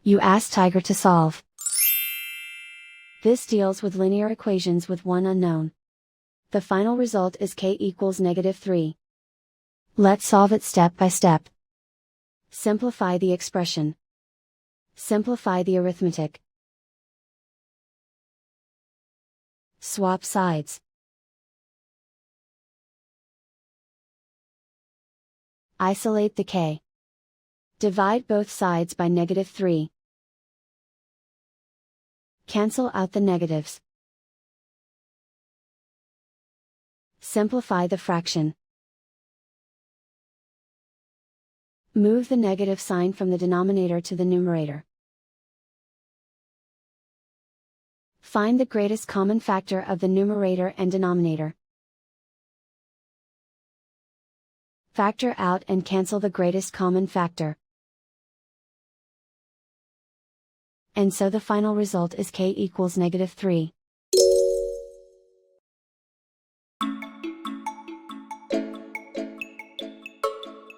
You ask Tiger to solve. This deals with linear equations with one unknown. The final result is k equals -3. Let's solve it step by step. Simplify the expression. Simplify the arithmetic. Swap sides. Isolate the k. Divide both sides by -3. Cancel out the negatives. Simplify the fraction. Move the negative sign from the denominator to the numerator. Find the greatest common factor of the numerator and denominator. Factor out and cancel the greatest common factor. And so the final result is k equals -3.